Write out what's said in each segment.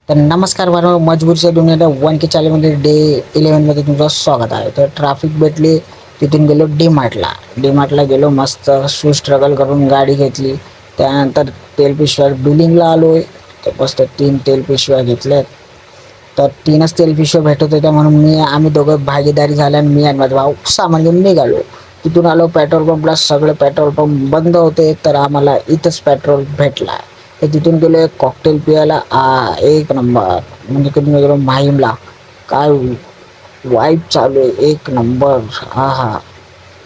तर नमस्कार बाळांनो, मजबूरच्या दुनियेला 1K चॅनलमध्ये डे 11मध्ये तुमचं स्वागत आहे. तर ट्रॅफिक भेटली, तिथून गेलो डी मार्टला गेलो. मस्त स्ट्रगल करून गाडी घेतली. त्यानंतर तेल पिशव्या बिलिंगला आलो आहे. तर मस्त 3 तेल पिशव्या घेतल्यात. तर 3च तेल पिशव्या भेटत होत्या म्हणून आम्ही दोघं भागीदारी झाल्या आणि मी आणि माझा भाऊ सामान घेऊन निघालो. तिथून आलो पेट्रोल पंपला. सगळे पेट्रोल पंप बंद होते, तर आम्हाला इथंच पेट्रोल भेटला. तर तिथून गेलो एक कॉकटेल पियाला. एक नंबर. म्हणजे कधी गेलो माहीमला, काय वाईब चालू आहे, एक नंबर. हा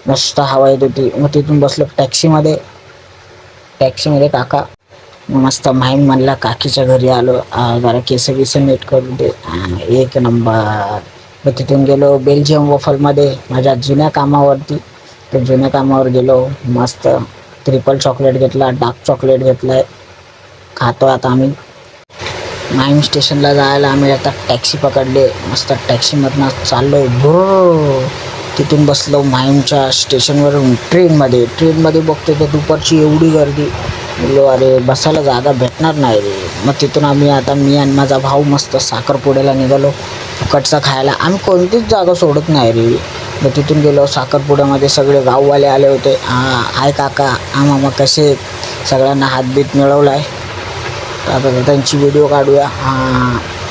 मस्त हवा येत होती. मग तिथून बसलो टॅक्सीमध्ये काका. मस्त माहीम म्हणला काकीच्या घरी आलो. जरा केस नीट करून दे. एक नंबर. मग तिथून गेलो बेल्जियम वॉफलमध्ये माझ्या जुन्या कामावरती. तर जुन्या कामावर गेलो. मस्त ट्रिपल चॉकलेट घेतला, डार्क चॉकलेट घेतलाय, खातो आता आम्ही. माहीम स्टेशनला जायला आम्ही आता टॅक्सी पकडले. मस्त टॅक्सीमधनं चाललो भो. तिथून बसलो माहीमच्या स्टेशनवरून ट्रेनमध्ये बघतो तर दुपारची एवढी गर्दी. बोललो अरे बसायला जागा भेटणार नाही रे. मग तिथून मी आणि माझा भाऊ मस्त साखरपुड्याला निघालो फुकटचा खायला. आम्ही कोणतीच जागा सोडत नाही रे. मग तिथून गेलो साखरपुड्यामध्ये. सगळे गाववाले आले होते. हाय काका, मामा कसे. सगळ्यांना हातबीत मिळवला आहे. आता त्यांची व्हिडिओ काढूया.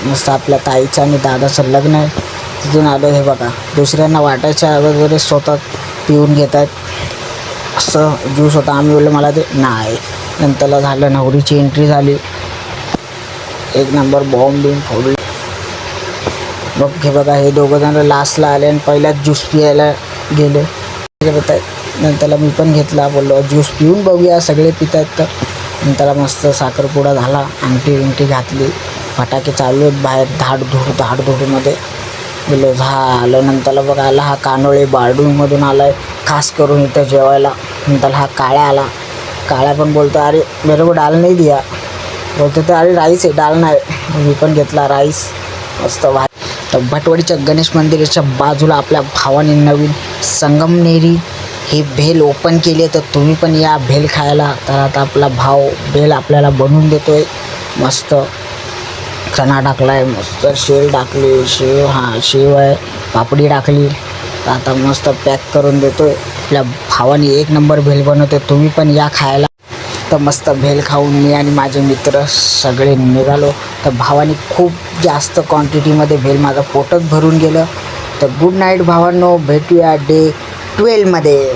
मस्त आपल्या ताईचं आणि दादाचं लग्न आहे. तिथून आलो. हे बघा, दुसऱ्यांना वाटायच्या अगोदर स्वतः पिऊन घेत आहेत. असं ज्यूस होता. आम्ही बोललो मला ते नाही. नंतरला झालं, नवरीची एंट्री झाली. एक नंबर बॉम्ब बिम फोडली. मग हे बघा, हे दोघं जण लास्टला आले आणि पहिल्याच ज्यूस पियायला गेले. नंतरला मी पण घेतला. बोललो ज्यूस पिऊन बघूया, सगळे पित आहेत. तर नंतर मस्त साखरपुडा झाला. अंगठी घातली. फटाके चालू आहेत बाहेर. धाडधूडमध्ये गेलो. झालं. नंतरला बघा आला हा कानोळे बारडूमधून आला आहे खास करून इथं जेवायला. नंतर हा काळ्या आला. काळ्या पण बोलतो अरे मेरे को डाल नाही दिया. बोलतो तर अरे राईस आहे, डाल नाही. मी पण घेतला राईस. मस्त तर भटवाडीच्या गणेश मंदिराच्या बाजूला आपल्या भावाने नवीन संगमनेरी ही भेल ओपन केली आहे. तर तुम्ही पण या भेल खायला. तर आता आपला भाव भेल आपल्याला बनवून देतो आहे. मस्त चणा टाकला आहे, मस्त शेव टाकली, शेव आहे, पापडी टाकली. तर आता मस्त पॅक करून देतो आहे. आपल्या भावाने एक नंबर भेल बनवते. तुम्ही पण या खायला. तर मस्त भेल खाऊन मी आणि माझे मित्र सगळे निघालो. तर भावाने खूप जास्त क्वांटिटीमध्ये भेल माझं पोटच भरून गेलं. तर गुड नाईट भावांनो, भेटूया डे 12मध्ये.